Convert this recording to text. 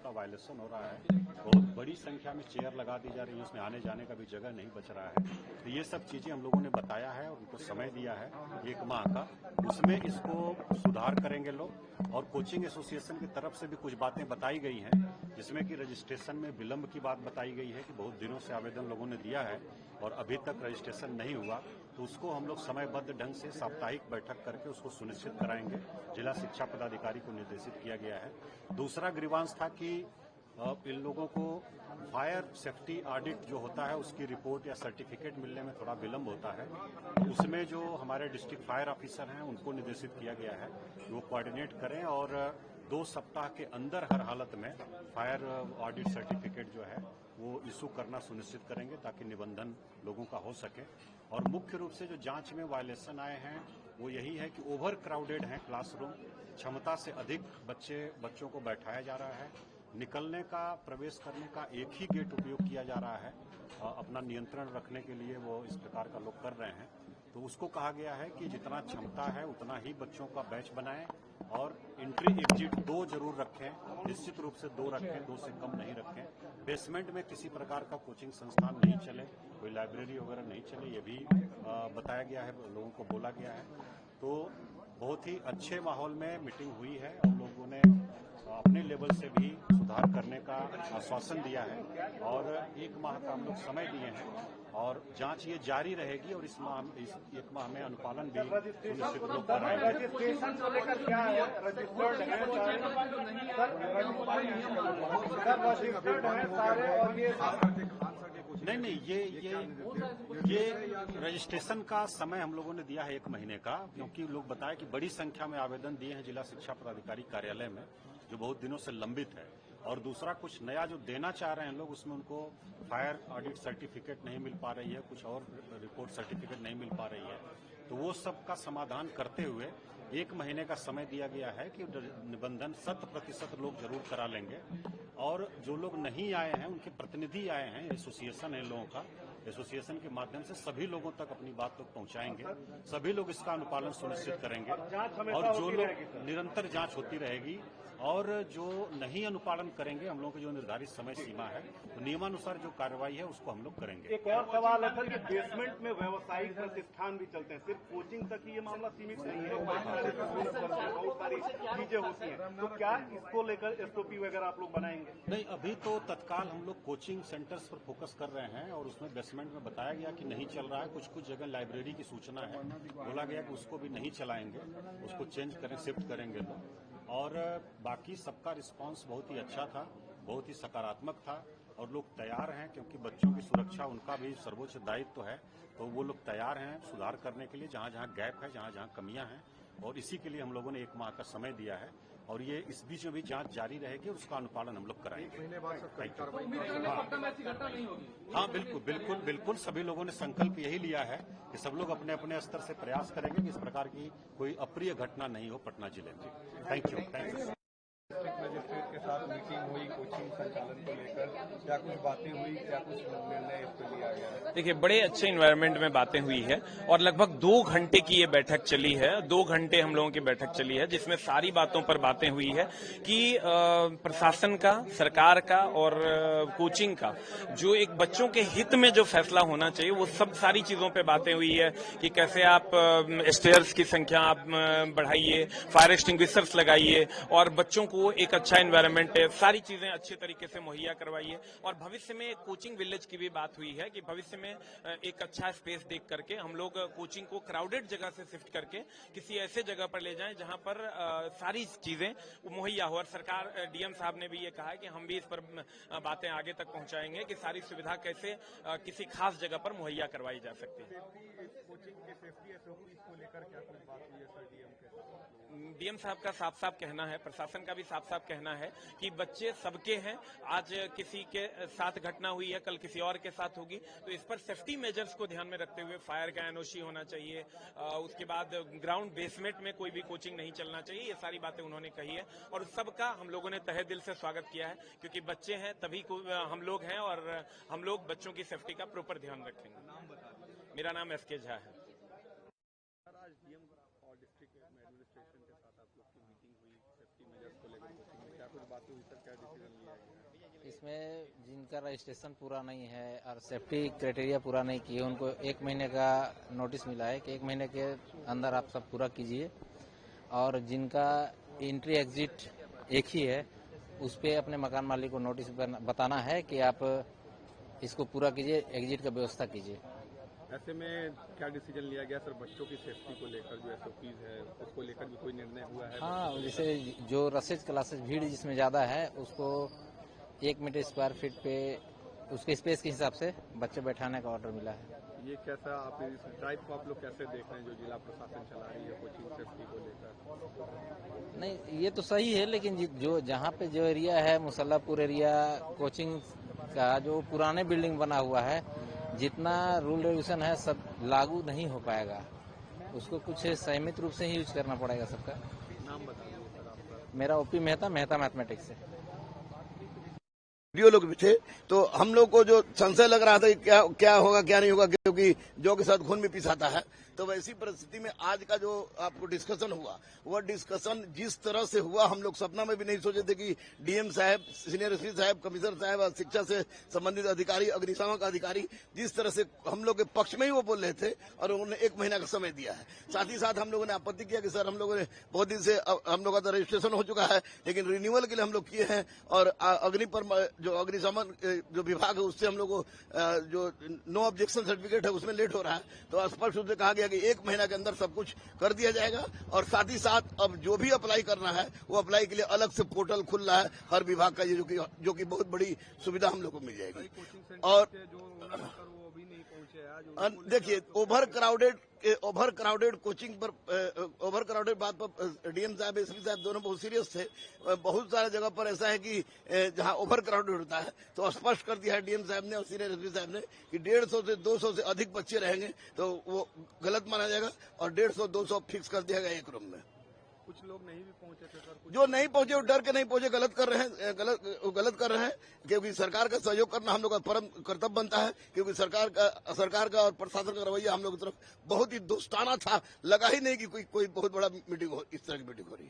का वायलेशन हो रहा है। बहुत बड़ी संख्या में चेयर लगा दी जा रही है, उसमें आने जाने का भी जगह नहीं बच रहा है। तो ये सब चीजें हम लोगों ने बताया है और उनको समय दिया है 1 माह का, उसमें इसको सुधार करेंगे लोग। और कोचिंग एसोसिएशन की तरफ से भी कुछ बातें बताई गई हैं, जिसमें कि रजिस्ट्रेशन में विलंब की बात बताई गई है कि बहुत दिनों से आवेदन लोगों ने दिया है और अभी तक रजिस्ट्रेशन नहीं हुआ, तो उसको हम लोग समयबद्ध ढंग से साप्ताहिक बैठक करके उसको सुनिश्चित कराएंगे। जिला शिक्षा पदाधिकारी को निर्देशित किया गया है। दूसरा ग्रीवांश था कि इन लोगों को फायर सेफ्टी ऑडिट जो होता है उसकी रिपोर्ट या सर्टिफिकेट मिलने में थोड़ा विलंब होता है। उसमें जो हमारे डिस्ट्रिक्ट फायर ऑफिसर हैं उनको निर्देशित किया गया है कि वो कोऑर्डिनेट करें और 2 सप्ताह के अंदर हर हालत में फायर ऑडिट सर्टिफिकेट जो है वो इशू करना सुनिश्चित करेंगे ताकि निबंधन लोगों का हो सके। और मुख्य रूप से जो जांच में वायलेशन आए हैं वो यही है कि ओवर क्राउडेड है क्लासरूम, क्षमता से अधिक बच्चों को बैठाया जा रहा है, निकलने का प्रवेश करने का एक ही गेट उपयोग किया जा रहा है। अपना नियंत्रण रखने के लिए वो इस प्रकार का लोग कर रहे हैं। तो उसको कहा गया है कि जितना क्षमता है उतना ही बच्चों का बैच बनाएं और एंट्री एग्जिट 2 जरूर रखें, निश्चित रूप से 2 रखें, 2 से कम नहीं रखें। बेसमेंट में किसी प्रकार का कोचिंग संस्थान नहीं चले, कोई लाइब्रेरी वगैरह नहीं चले, ये भी बताया गया है, लोगों को बोला गया है। तो बहुत ही अच्छे माहौल में मीटिंग हुई है और लोगों ने अपने लेवल से भी सुधार करने का आश्वासन दिया है और 1 माह का हम लोग समय दिए हैं और जांच ये जारी रहेगी और इस 1 माह में अनुपालन भी सुनिश्चित लोग कराएंगे। रजिस्ट्रेशन को लेकर क्या है? रजिस्टर्ड है सारे और ये नहीं, ये रजिस्ट्रेशन का समय हम लोगों ने दिया है 1 महीने का, क्योंकि लोग बताए कि बड़ी संख्या में आवेदन दिए हैं जिला शिक्षा पदाधिकारी कार्यालय में, जो बहुत दिनों से लंबित है। और दूसरा कुछ नया जो देना चाह रहे हैं लोग, उसमें उनको फायर ऑडिट सर्टिफिकेट नहीं मिल पा रही है, कुछ और रिपोर्ट सर्टिफिकेट नहीं मिल पा रही है, तो वो सब का समाधान करते हुए 1 महीने का समय दिया गया है कि निबंधन 100% लोग जरूर करा लेंगे। और जो लोग नहीं आए हैं उनके प्रतिनिधि आए हैं, एसोसिएशन है लोगों का, एसोसिएशन के माध्यम से सभी लोगों तक अपनी बात तक पहुंचाएंगे, सभी लोग इसका अनुपालन सुनिश्चित करेंगे और जो लोग निरंतर जांच होती रहेगी और जो नहीं अनुपालन करेंगे, हम लोगों की जो निर्धारित समय सीमा है, तो नियमानुसार जो कार्रवाई है उसको हम लोग करेंगे। एक और सवाल है सर कि बेसमेंट में व्यावसायिक प्रतिष्ठान भी चलते हैं, सिर्फ कोचिंग तक ही ये मामला सीमित नहीं है, बहुत सारी चीजें होती हैं, तो क्या इसको लेकर एसओपी वगैरह आप लोग बनाएंगे? नहीं, अभी तो तत्काल हम लोग कोचिंग सेंटर्स पर फोकस कर रहे हैं और उसमें बेसमेंट में बताया गया कि नहीं चल रहा है। कुछ जगह लाइब्रेरी की सूचना है, बोला गया कि उसको भी नहीं चलाएंगे, उसको चेंज करें, शिफ्ट करेंगे लोग। और बाकी सबका रिस्पांस बहुत ही अच्छा था, बहुत ही सकारात्मक था और लोग तैयार हैं, क्योंकि बच्चों की सुरक्षा उनका भी सर्वोच्च दायित्व है, तो वो लोग तैयार हैं सुधार करने के लिए जहां जहां गैप है, जहां जहां कमियां हैं, और इसी के लिए हम लोगों ने 1 माह का समय दिया है और ये इस बीच में भी जांच जारी रहेगी और उसका अनुपालन हम लोग कराएंगे। हाँ, बिल्कुल सभी लोगों ने संकल्प यही लिया है कि सब लोग अपने अपने स्तर से प्रयास करेंगे कि इस प्रकार की कोई अप्रिय घटना नहीं हो पटना जिले में। Thank you. मजिस्ट्रेट के साथ मीटिंग हुई कोचिंग संचालन को लेकर, क्या कुछ बातें हुई, क्या कुछ निर्णय इस पर लिया गया है? देखिए, बड़े अच्छे इन्वायरमेंट में बातें हुई है और लगभग 2 घंटे की ये बैठक चली है। 2 घंटे हम लोगों की बैठक चली है, जिसमें सारी बातों पर बातें हुई है कि प्रशासन का, सरकार का और कोचिंग का जो एक बच्चों के हित में जो फैसला होना चाहिए, वो सब सारी चीजों पे बातें हुई है कि कैसे आप स्टेयर्स की संख्या आप बढ़ाइए, फायर एक्सटिंग्विशर्स लगाइए और बच्चों को एक अच्छा एनवायरनमेंट है, सारी चीजें अच्छे तरीके से मुहैया करवाइए। और भविष्य में कोचिंग विलेज की भी बात हुई है कि भविष्य में एक अच्छा स्पेस देख करके हम लोग कोचिंग को क्राउडेड जगह से शिफ्ट करके किसी ऐसे जगह पर ले जाएं जहां पर सारी चीजें मुहैया हो। और सरकार, डीएम साहब ने भी ये कहा है कि हम भी इस पर बातें आगे तक पहुंचाएंगे कि सारी सुविधा कैसे किसी खास जगह पर मुहैया करवाई जा सकती है। डीएम साहब का साफ साफ कहना है, प्रशासन का भी साफ साफ कहना है कि बच्चे सबके हैं। आज किसी के साथ घटना हुई है, कल किसी और के साथ होगी, तो इस पर सेफ्टी मेजर्स को ध्यान में रखते हुए फायर का एनओसी होना चाहिए। उसके बाद ग्राउंड बेसमेंट में कोई भी कोचिंग नहीं चलना चाहिए। ये सारी बातें उन्होंने कही है और उस सब का हम लोगों ने तहे दिल से स्वागत किया है, क्योंकि बच्चे हैं तभी हम लोग हैं और हम लोग बच्चों की सेफ्टी का प्रॉपर ध्यान रखेंगे। मेरा नाम एसके झा है। और डिस्ट्रिक्ट एडमिनिस्ट्रेशन के साथ आप लोग की मीटिंग हुई सेफ्टी मेजर्स को लेकर, कोचिंग में क्या कुछ बात बातें हुई सर, क्या डिसीजन लिया गया? इसमें जिनका रजिस्ट्रेशन पूरा नहीं है और सेफ्टी क्राइटेरिया पूरा नहीं किए उनको 1 महीने का नोटिस मिला है कि 1 महीने के अंदर आप सब पूरा कीजिए, और जिनका एंट्री एग्जिट एक ही है उस पे अपने मकान मालिक को नोटिस बताना है कि आप इसको पूरा कीजिए, एग्जिट का व्यवस्था कीजिए। ऐसे में क्या डिसीजन लिया गया सर, बच्चों की सेफ्टी को लेकर जो SOPs है उसको लेकर भी कोई निर्णय हुआ है? हाँ, जैसे जो रसेज क्लासेज भीड़ जिसमें ज़्यादा है उसको 1 मीटर स्क्वायर फीट पे उसके स्पेस के हिसाब से बच्चे बैठाने का ऑर्डर मिला है। ये कैसा आप इस ड्राइव को आप लोग कैसे देख रहे हैं जो जिला प्रशासन चला रही है कोचिंग सेफ्टी को लेकर? नहीं, ये तो सही है, लेकिन जो जहाँ पे जो एरिया है मुसल्लापुर एरिया कोचिंग का जो पुराने बिल्डिंग बना हुआ है, जितना रूल रेगुलेशन है सब लागू नहीं हो पाएगा, उसको कुछ संयमित रूप से ही यूज करना पड़ेगा सबका। नाम बता दीजिए सर आपका। मेरा OP मेहता मैथमेटिक्स है। वीडियो लोग भी थे, तो हम लोग को जो संशय लग रहा था कि क्या होगा क्या नहीं होगा, क्योंकि जो के साथ खून भी पिसाता है, तो वैसी परिस्थिति में आज का जो आपको डिस्कशन हुआ, वह डिस्कशन जिस तरह से हुआ हम लोग सपना में भी नहीं सोचे थे कि DM साहब, सीनियर SP साहब, कमिश्नर साहब और शिक्षा से संबंधित अधिकारी, अग्निशमन अधिकारी जिस तरह से हम लोग के पक्ष में ही वो बोल रहे थे, और उन्होंने 1 महीना का समय दिया है। साथ ही साथ हम लोगों ने आपत्ति किया कि सर हम लोगों ने बहुत दिन से हम लोगों का तो रजिस्ट्रेशन हो चुका है, लेकिन रिन्यूअल के लिए हम लोग किए हैं, और जो अग्निशमन जो विभाग है उससे हम लोग को जो नो ऑब्जेक्शन सर्टिफिकेट है उसमें लेट हो रहा है, तो स्पष्ट रूप से कहा गया कि 1 महीना के अंदर सब कुछ कर दिया जाएगा। और साथ ही साथ अब जो भी अप्लाई करना है वो अप्लाई के लिए अलग से पोर्टल खुल रहा है हर विभाग का, ये जो कि बहुत बड़ी सुविधा हम लोग को मिल जाएगी। और वो अभी नहीं पहुंचे आज। देखिए ओवर क्राउडेड कोचिंग पर ओवर क्राउडेड बात पर DM साहब, SP साहब दोनों बहुत सीरियस थे। बहुत सारे जगह पर ऐसा है कि जहां ओवर क्राउडेड होता है तो स्पष्ट कर दिया है DM साहब ने और सीनियर SP साहब ने कि 150 से 200 से अधिक बच्चे रहेंगे तो वो गलत माना जाएगा, और 150-200 फिक्स कर दिया गया एक रूम में। कुछ लोग नहीं भी पहुंचे थे सर, जो नहीं पहुंचे वो डर के नहीं पहुंचे, गलत कर रहे हैं, क्योंकि सरकार का सहयोग करना हम लोग का परम कर्तव्य बनता है, क्योंकि सरकार का और प्रशासन का रवैया हम लोग की तरफ बहुत ही दोस्ताना था। लगा ही नहीं कि कोई बहुत बड़ा मीटिंग हो, इस तरह की मीटिंग हो रही है।